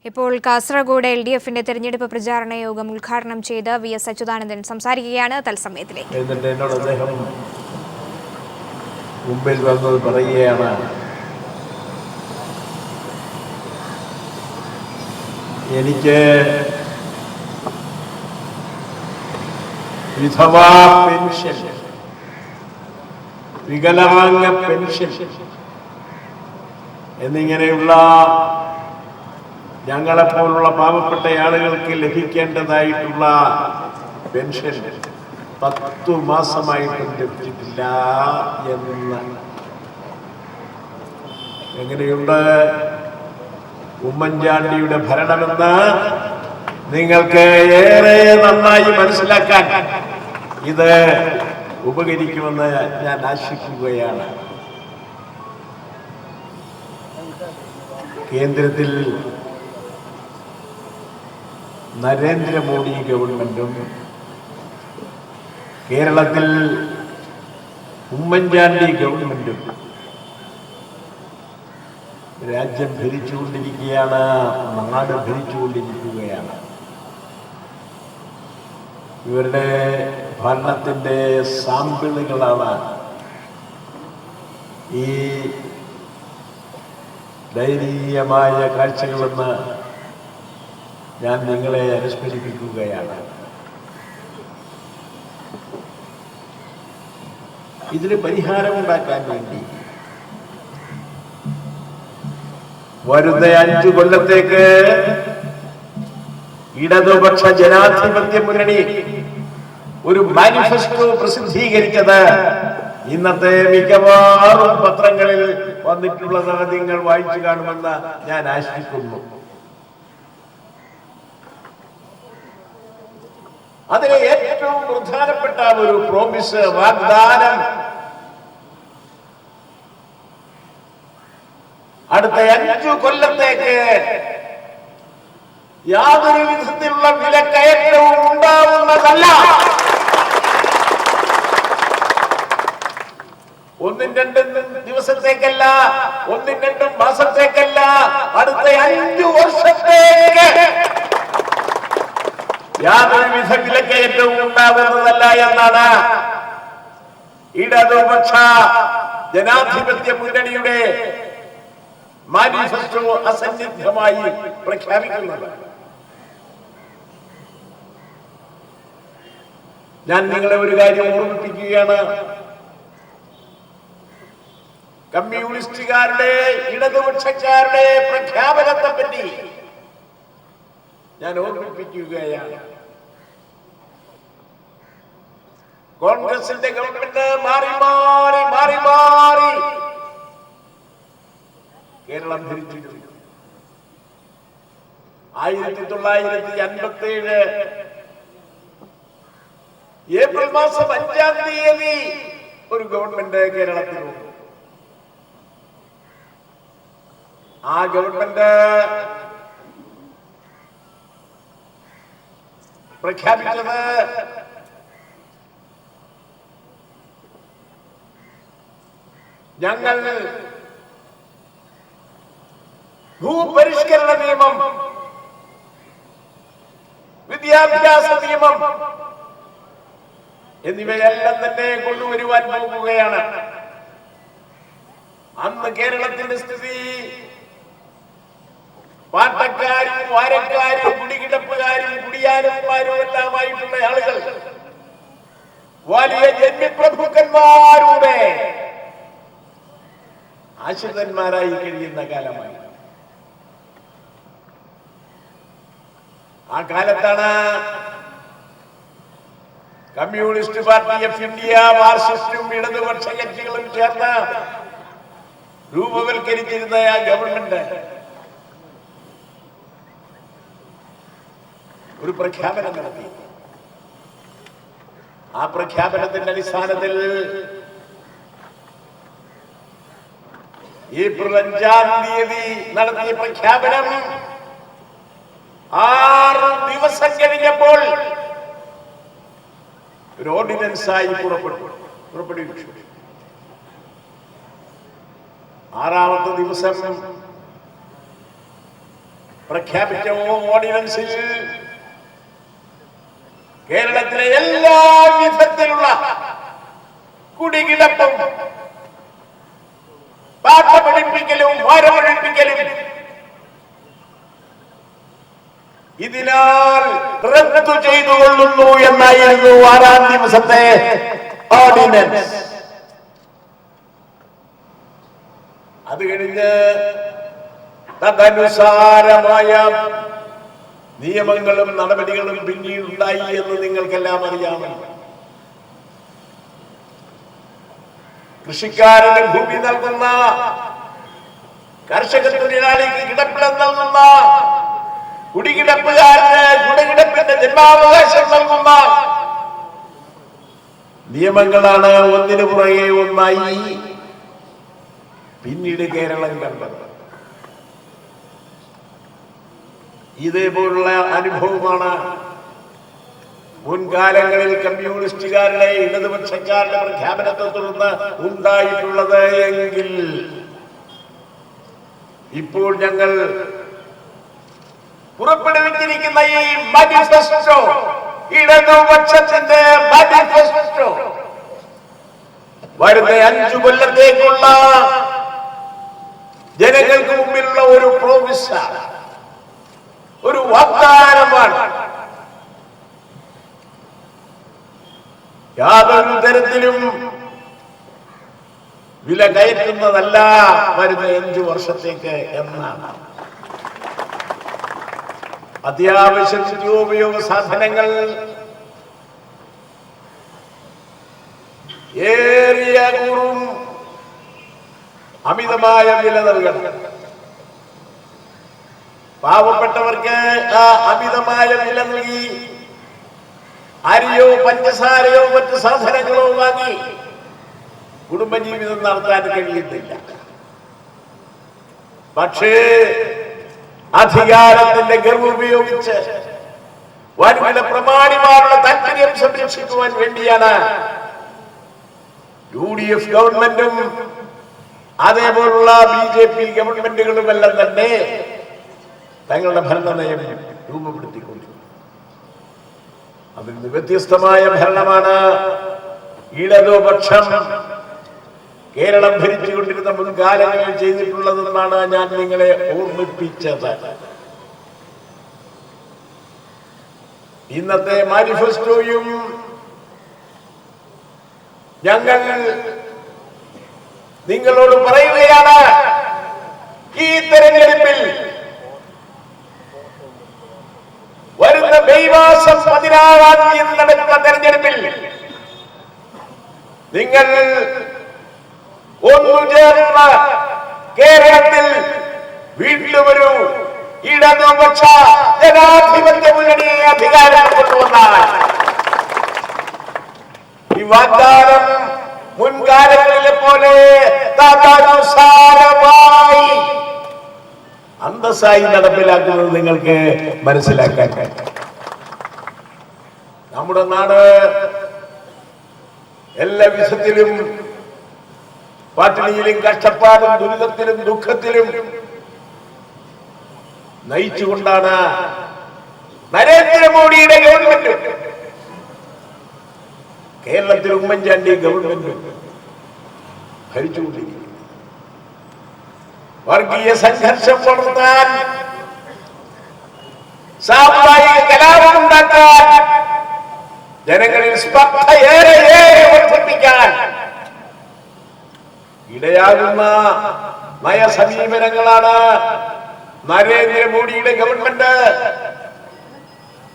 ഇപ്പോൾ കാസർഗോഡ് LDFന്റെ തെരഞ്ഞെടുപ്പ് പ്രചാരണ യോഗം ഉദ്ഘാടനം ചെയ്ത് VS അച്യുതാനന്ദൻ സംസാരിക്കുകയാണ്. തത്സമയത്തിലേക്ക് മുമ്പിൽ വന്നത് പറയുകയാണ്, എനിക്ക് വിധവാ പെൻഷൻ, വികലാംഗ പെൻഷൻ എന്നിങ്ങനെയുള്ള ഞങ്ങളെപ്പോലുള്ള പാവപ്പെട്ട ആളുകൾക്ക് ലഭിക്കേണ്ടതായിട്ടുള്ള പെൻഷൻ 10 മാസമായിട്ടും ലഭിച്ചിട്ടില്ല എന്ന്. എങ്ങനെയുണ്ട് ഉമ്മൻചാണ്ടിയുടെ ഭരണമെന്ന് നിങ്ങൾക്ക് ഏറെ നന്നായി മനസ്സിലാക്കാൻ ഇത് ഉപകരിക്കുമെന്ന് ഞാൻ ആശിക്കുകയാണ്. കേന്ദ്രത്തിൽ നരേന്ദ്രമോദി ഗവൺമെന്റും കേരളത്തിൽ ഉമ്മൻചാണ്ടി ഗവൺമെന്റും രാജ്യം ഭരിച്ചുകൊണ്ടിരിക്കുകയാണ്, നാട് ഭരിച്ചുകൊണ്ടിരിക്കുകയാണ്. ഇവരുടെ ഭരണത്തിന്റെ സാമ്പിളുകളാണ് ഈ ദയനീയമായ കാഴ്ചകളെന്ന് ഞാൻ നിങ്ങളെ അനുസ്മരിപ്പിക്കുകയാണ്. ഇതിന് പരിഹാരമുണ്ടാക്കാൻ വേണ്ടി വരുന്ന 5 കൊല്ലത്തേക്ക് ഇടതുപക്ഷ ജനാധിപത്യ മുന്നണി ഒരു മാനിഫെസ്റ്റോ പ്രസിദ്ധീകരിച്ചത് ഇന്നത്തെ മിക്കവാറും പത്രങ്ങളിൽ വന്നിട്ടുള്ളത് നിങ്ങൾ വായിച്ചു കാണുമെന്ന് ഞാൻ ആശിക്കുന്നു. അതിലെ ഏറ്റവും പ്രധാനപ്പെട്ട ഒരു പ്രോമിസ്, വാഗ്ദാനം, അടുത്ത 5 കൊല്ലത്തേക്ക് യാതൊരു വിധത്തിലുള്ള വിലക്കയറ്റവും ഉണ്ടാവുന്നതല്ല. 1-2 ദിവസത്തേക്കല്ല, 1-2 മാസത്തേക്കല്ല, അടുത്ത 5 വർഷത്തേക്ക് യാതൊരുവിധ വിലക്കയറ്റവും ഉണ്ടാകുന്നതല്ല എന്നാണ് ഇടതുപക്ഷ ജനാധിപത്യ മുന്നണിയുടെ മാനിഫെസ്റ്റോ അസന്നിഗ്ധമായി പ്രഖ്യാപിക്കുന്നത്. ഞാൻ നിങ്ങളെ ഒരു കാര്യം ഓർമ്മിപ്പിക്കുകയാണ്. കമ്മ്യൂണിസ്റ്റുകാരുടെ, ഇടതുപക്ഷക്കാരുടെ പ്രഖ്യാപനത്തെ പറ്റി ഞാൻ ഓർമ്മിപ്പിക്കുകയാണ്. കോൺഗ്രസിന്റെ ഗവൺമെന്റ് മാറി മാറി മാറി മാറി കേരളം ഭരിച്ചിട്ടുണ്ട്. 1957 ഏപ്രിൽ മാസം 5-ാം തീയതി ഒരു ഗവൺമെന്റ് കേരളത്തിൽ വന്നു. ആ ഗവൺമെന്റ് പ്രഖ്യാപിച്ചത് ഞങ്ങൾ ഭൂപരിഷ്കരണ നിയമം, വിദ്യാഭ്യാസ നിയമം എന്നിവയെല്ലാം തന്നെ കൊണ്ടുവരുവാൻ പോകുകയാണ്. അന്ന് കേരളത്തിന്റെ സ്ഥിതി പാട്ടക്കാരും, വാരക്കാരും, കുടികിടപ്പുകാരും, കുടിയാനന്മാരും എല്ലാമായിട്ടുള്ള ആളുകൾ വലിയ ജന്മിപ്രഭുക്കന്മാരുടെ ആശ്രിതന്മാരായി കഴിയുന്ന കാലമായി. ആ കാലത്താണ് കമ്മ്യൂണിസ്റ്റ് പാർട്ടി ഓഫ് ഇന്ത്യ, മാർക്സിസ്റ്റും ഇടതുപക്ഷ കക്ഷികളും ചേർന്ന് രൂപവൽക്കരിച്ചിരുന്ന ആ ഗവൺമെന്റ് ഒരു പ്രഖ്യാപനം നടത്തി. ആ പ്രഖ്യാപനത്തിന്റെ അടിസ്ഥാനത്തിൽ ഏപ്രിൽ 5-ാം തീയതി നടത്തിയ പ്രഖ്യാപനം 6 ദിവസം കഴിഞ്ഞപ്പോൾ ഒരു ഓർഡിനൻസായി പുറപ്പെടുവിച്ചു. 6-ാമത്തെ ദിവസം പ്രഖ്യാപിച്ച ഓർഡിനൻസിൽ കേരളത്തിലെ എല്ലാ വിധത്തിലുള്ള കുടികിടപ്പും പാട്ട പഠിപ്പിക്കലും മരമൊഴിപ്പിക്കലും ഇതിനാൽ റദ്ദു ചെയ്തുകൊള്ളുന്നു എന്നായിരുന്നു 6-ാം ദിവസത്തെ ഓർഡിനൻസ്. അത് കഴിഞ്ഞ് തദനുസാരമായ നിയമങ്ങളും നടപടികളും പിന്നീടുണ്ടായി എന്ന് നിങ്ങൾക്കെല്ലാം അറിയാമല്ലോ. കൃഷിക്കാരന് ഭൂമി നൽകുന്ന, കർഷക തൊഴിലാളിക്ക് കിടപ്പിടം നൽകുന്ന, കുടികിടപ്പുകാരന് കുടികിടപ്പിന്റെ ജന്മാവകാശം നൽകുന്ന നിയമങ്ങളാണ് ഒന്നിനു പുറകെ ഒന്നായി പിന്നീട് കേരളം കണ്ടത്. ഇതേപോലുള്ള അനുഭവമാണ് മുൻകാലങ്ങളിൽ കമ്മ്യൂണിസ്റ്റുകാരുടെ ഇടതുപക്ഷക്കാരുടെ പ്രഖ്യാപനത്തെ തുടർന്ന് ഉണ്ടായിട്ടുള്ളത് എങ്കിൽ ഇപ്പോൾ ഞങ്ങൾ പുറപ്പെടുവിച്ചിരിക്കുന്ന ഈ മാനിഫെസ്റ്റോ, ഇടതുപക്ഷത്തിന്റെ മാനിഫെസ്റ്റോ, വരുന്ന 5 കൊല്ലത്തേക്കുള്ള ജനങ്ങൾക്ക് മുമ്പിലുള്ള ഒരു പ്രോമിസാണ്, ഒരു വാഗ്ദാനമാണ്. യാതൊരു തരത്തിലും വില കയറ്റുന്നതല്ല വരുന്ന 5 വർഷത്തേക്ക് എന്നാണ്. അത്യാവശ്യ നിത്യോപയോഗ സാധനങ്ങൾ ഏറിയ കൂറും അമിതമായ വില നൽകണം. പാവപ്പെട്ടവർക്ക് ആ അമിതമായ വില നൽകി അരിയോ പഞ്ചസാരയോ മറ്റു സാധനങ്ങളോ വാങ്ങി കുടുംബജീവിതം നടത്താൻ കഴിയുന്നില്ല. പക്ഷേ അധികാരത്തിന്റെ ഗർവ് ഉപയോഗിച്ച് വൻകിട പ്രമാണിമാരുടെ താല്പര്യം സംരക്ഷിക്കുവാൻ വേണ്ടിയാണ് UDF ഗവൺമെന്റും അതേപോലുള്ള BJP ഗവൺമെന്റുകളുമെല്ലാം തന്നെ തങ്ങളുടെ ഭരണനയം രൂപപ്പെടുത്തിക്കൊണ്ടിരിക്കുന്നത്. അതിൽ നിന്ന് വ്യത്യസ്തമായ ഭരണമാണ് ഇടതുപക്ഷം കേരളം ഭരിച്ചുകൊണ്ടിരുന്ന മുൻകാലങ്ങളിൽ ചെയ്തിട്ടുള്ളതെന്നാണ് ഞാൻ നിങ്ങളെ ഓർമ്മിപ്പിച്ചത്. ഇന്നത്തെ മാനിഫെസ്റ്റോയും ഞങ്ങൾ നിങ്ങളോട് പറയുകയാണ്, ഈ തെരഞ്ഞെടുപ്പിൽ വരുന്ന മെയ് മാസം 16-ാം തീയതി നടക്കുന്ന തെരഞ്ഞെടുപ്പിൽ നിങ്ങൾ ഒന്നുചേർന്ന് കേരളത്തിൽ വീണ്ടും ഒരു ഇടതുപക്ഷ ജനാധിപത്യ മുന്നണിയെ അധികാരം കൊണ്ടുവന്നാൽ ഈ വാഗ്ദാനം മുൻകാലങ്ങളിലെ പോലെ തദനുസാരമായി അന്തസ്സായി നടപ്പിലാക്കുന്നത് നിങ്ങൾക്ക് മനസ്സിലാക്കാൻ കഴിയും. നമ്മുടെ നാട് എല്ലാ വിധത്തിലും പട്ടിണിയിലും കഷ്ടപ്പാടും ദുരിതത്തിലും ദുഃഖത്തിലും നയിച്ചുകൊണ്ടാണ് നരേന്ദ്രമോദിയുടെ ഗവൺമെന്റ്, കേരളത്തിൽ ഉമ്മൻചാണ്ടി ഗവൺമെന്റ് ഭരിച്ചുകൊണ്ടിരിക്കുന്നു. വർഗീയ സംഘർഷം വളർത്താൻ, സാമുദായിക കലാപമുണ്ടാക്കാൻ, ജനങ്ങളിൽ സ്പർദ്ധ ഏറെ വർദ്ധിപ്പിക്കാൻ ഇടയാകുന്ന നയസമീപനങ്ങളാണ് നരേന്ദ്രമോദിയുടെ ഗവൺമെന്റ്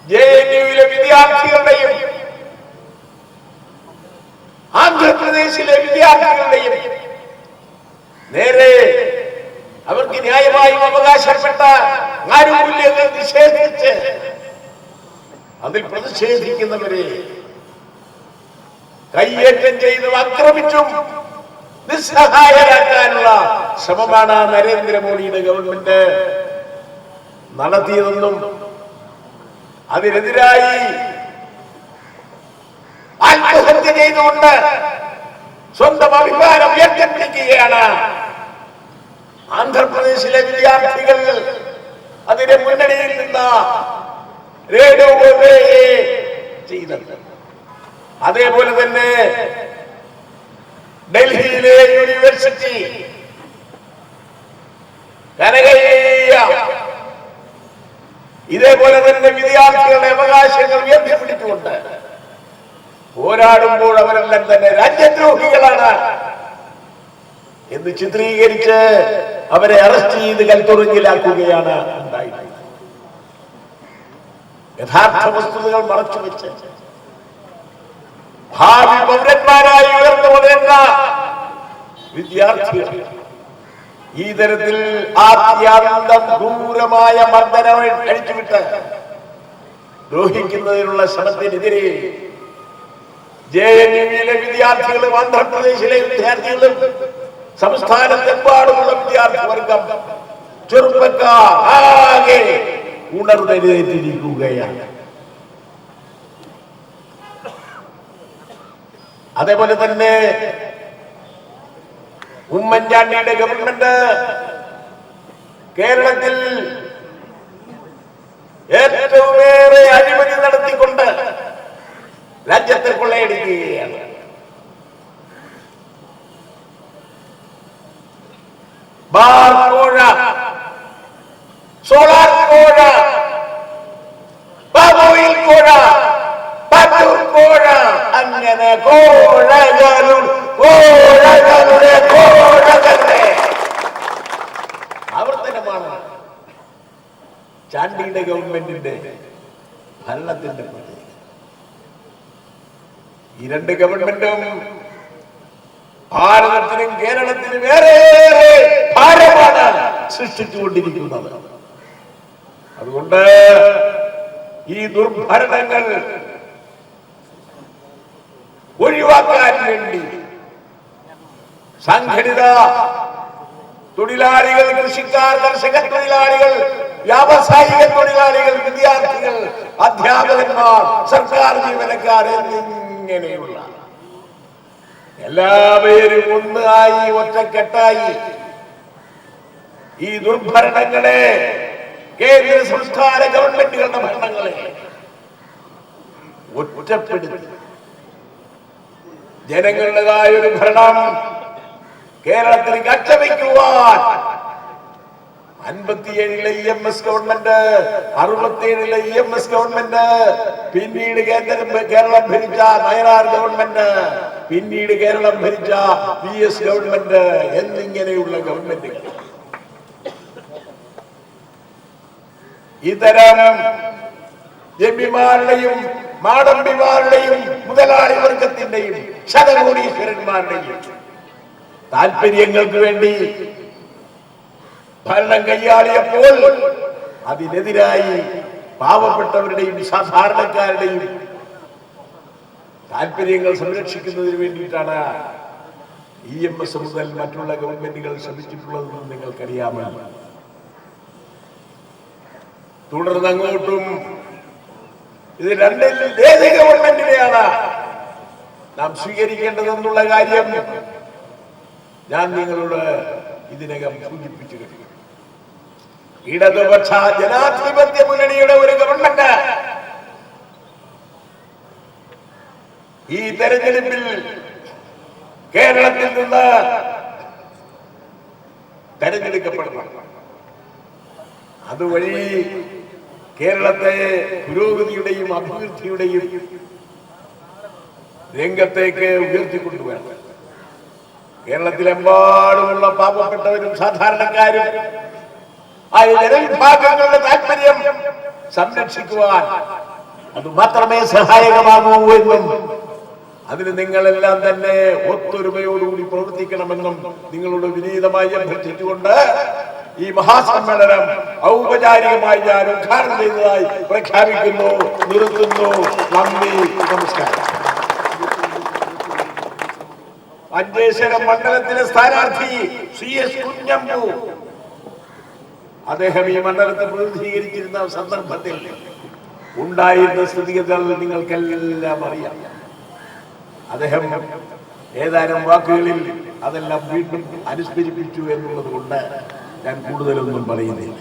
JNUവിലെ വിദ്യാർത്ഥികളുടെയും ആന്ധ്രാപ്രദേശിലെ വിദ്യാർത്ഥികളുടെയും നേരെ അവർക്ക് ന്യായമായും അവകാശപ്പെട്ട ആനുകൂല്യങ്ങൾ നിഷേധിച്ച് അതിൽ പ്രതിഷേധിക്കുന്നവരെ കയ്യേറ്റം ചെയ്തു ആക്രമിച്ചും നിസ്സഹായരാക്കാനുള്ള ശ്രമമാണ് നരേന്ദ്രമോദിയുടെ ഗവൺമെന്റ് നടത്തിയതെന്നും അതിനെതിരായി ആത്മഹത്യ ചെയ്തുകൊണ്ട് സ്വന്തം അഭിമാനം ഉയർത്തിപ്പിടിക്കുകയാണ് ആന്ധ്രാപ്രദേശിലെ വിദ്യാർത്ഥികൾ അതിനെ മുന്നണിയിൽ നിന്ന് ചെയ്തത്. അതേപോലെ തന്നെ ഡൽഹിയിലെ യൂണിവേഴ്സിറ്റി കനകയ്യ ഇതേപോലെ തന്നെ വിദ്യാർത്ഥികളുടെ അവകാശങ്ങൾ ഉയർത്തിപ്പിടിച്ചുകൊണ്ട് പോരാടുമ്പോൾ അവരെല്ലാം തന്നെ രാജ്യദ്രോഹികളാണ് എന്ന് ചിത്രീകരിച്ച് അവരെ അറസ്റ്റ് ചെയ്ത് കൽത്തുറങ്കിലാക്കുകയാണ് ഉണ്ടായത്. യഥാർത്ഥ വസ്തുതകൾ മറച്ചുവെച്ച് ഭാവി പൗരന്മാരായി ഉയർന്നു വരുന്ന വിദ്യാർത്ഥികൾ ഈ തരത്തിൽ ആദ്യാന്തം ക്രൂരമായ മർദ്ദനം അഴിച്ചുവിട്ട് ദ്രോഹിക്കുന്നതിനുള്ള ശ്രമത്തിനെതിരെ JNUവിലെ വിദ്യാർത്ഥികളും ആന്ധ്രാപ്രദേശിലെ വിദ്യാർത്ഥികളും സംസ്ഥാനത്തെമ്പാടുമുള്ള വിദ്യാർത്ഥി വർഗം ചെറുപ്പക്കാർ ആകെ ഉണർന്നെഴുന്നേറ്റിരിക്കുകയാണ്. അതേപോലെ തന്നെ ഉമ്മൻചാണ്ടിയുടെ ഗവൺമെന്റ് കേരളത്തിൽ ഏറ്റവുമേറെ അഴിമതി നടത്തിക്കൊണ്ട് രാജ്യത്തെ കൊള്ളയടിക്കുകയാണ്. ബാർ കോഴ, സോളാർ കോഴ, ബാബോയിൽ കോഴ, പട്ടൂർ കോഴ, അങ്ങനെ കോഴകളുടെ കോഴകളുടെ ആവർത്തനമാണ് ചാണ്ടിയുടെ ഗവൺമെന്റിന്റെ ഭരണത്തിന്റെ പ്രത്യേകത. ഈ രണ്ട് ഗവൺമെന്റും ഭാരതത്തിനും കേരളത്തിനും ഏറെ ഭാരമാണ് സൃഷ്ടിച്ചുകൊണ്ടിരിക്കുന്നത്. അതുകൊണ്ട് ഈ ദുർഭരണങ്ങൾ ഒഴിവാക്കാൻ വേണ്ടി സംഘടിത തൊഴിലാളികൾ, കൃഷിക്കാർ, കർഷക തൊഴിലാളികൾ, വ്യാവസായിക തൊഴിലാളികൾ, വിദ്യാർത്ഥികൾ, അധ്യാപകന്മാർ, സർക്കാർ ജീവനക്കാർ എന്നിങ്ങനെയുള്ള എല്ലാവരും ഒന്നായി ഒറ്റക്കെട്ടായി ഈ ദുർഭരണങ്ങളെ, കേന്ദ്ര സംസ്ഥാന ഗവൺമെന്റുകളുടെ ഭരണങ്ങളെ ഒറ്റപ്പെടുത്തി ജനങ്ങളുടേതായ ഒരു ഭരണം കേരളത്തിൽ കാഴ്ചവെക്കുവാൻ 57-ലെ EMS ഗവൺമെന്റ്, 67-ലെ EMS ഗവൺമെന്റ്, പിന്നീട് കേരളം ഭരിച്ച നയനാർ ഗവൺമെന്റ്, പിന്നീട് കേരളം ഭരിച്ച PS ഗവൺമെന്റ് എന്നിങ്ങനെയുള്ള ഗവൺമെന്റുകൾ ഇത്തരം എംപിമാരുടെയും മാടമ്പിമാരുടെയും മുതലാളി വർഗത്തിന്റെയും ശതകോടീശ്വരന്മാരുടെയും താല്പര്യങ്ങൾക്ക് വേണ്ടി ഭരണം കൈയാളിയപ്പോൾ അതിനെതിരായി പാവപ്പെട്ടവരുടെയും സാധാരണക്കാരുടെയും താല്പര്യങ്ങൾ സംരക്ഷിക്കുന്നതിന് വേണ്ടിയിട്ടാണ് EMS മുതൽ മറ്റുള്ള ഗവൺമെന്റുകൾ ശ്രമിച്ചിട്ടുള്ളതെന്ന് നിങ്ങൾക്കറിയാമല്ലോ. തുടർന്ന് അങ്ങോട്ടും ഇത് രണ്ടിൽ ഏത് ഗവൺമെന്റിനെയാണ് നാം സ്വീകരിക്കേണ്ടതെന്നുള്ള കാര്യം ഞാൻ നിങ്ങളോട് ഇതിനകം സൂചിപ്പിച്ചു കഴിഞ്ഞു. ഇടതുപക്ഷ ജനാധിപത്യ മുന്നണിയുടെ ഒരു ഗവൺമെന്റ് ഈ തെരഞ്ഞെടുപ്പിൽ കേരളത്തിൽ നിന്ന് തെരഞ്ഞെടുക്കപ്പെടണം. അതുവഴി കേരളത്തെ പുരോഗതിയുടെയും അഭിവൃദ്ധിയുടെയും രംഗത്തേക്ക് ഉയർത്തിക്കൊണ്ടുവരണം. കേരളത്തിലെമ്പാടുമുള്ള പാവപ്പെട്ടവരും സാധാരണക്കാരും ആ ജനവിഭാഗങ്ങളുടെ താല്പര്യം സംരക്ഷിക്കുവാൻ അത് മാത്രമേ സഹായകമാകൂ എന്നും അതിന് നിങ്ങളെല്ലാം തന്നെ ഒത്തൊരുമയോടുകൂടി പ്രവർത്തിക്കണമെന്നും നിങ്ങളോട് വിനീതമായി അഭ്യർത്ഥിച്ചുകൊണ്ട് ഈ മഹാസമ്മേളനം ഔപചാരികമായി ഞാൻ ഉദ്ഘാടനം ചെയ്തതായി പ്രഖ്യാപിക്കുന്നു. നിർത്തുന്നു. നന്ദി, നമസ്കാരം. മഞ്ചേശ്വരം മണ്ഡലത്തിലെ സ്ഥാനാർത്ഥി CS കുഞ്ഞമ്പു, അദ്ദേഹം ഈ മണ്ഡലത്തെ പ്രതിനിധീകരിച്ചിരുന്ന സന്ദർഭത്തിൽ ഉണ്ടായിരുന്ന സ്ഥിതിഗതികൾ നിങ്ങൾക്കെല്ലാം അറിയാം. അദ്ദേഹം ഏതാനും വാക്കുകളിൽ അതെല്ലാം വീണ്ടും അനുസ്മരിപ്പിച്ചു എന്നുള്ളത് കൊണ്ട് ഞാൻ കൂടുതലൊന്നും പറയുന്നില്ല.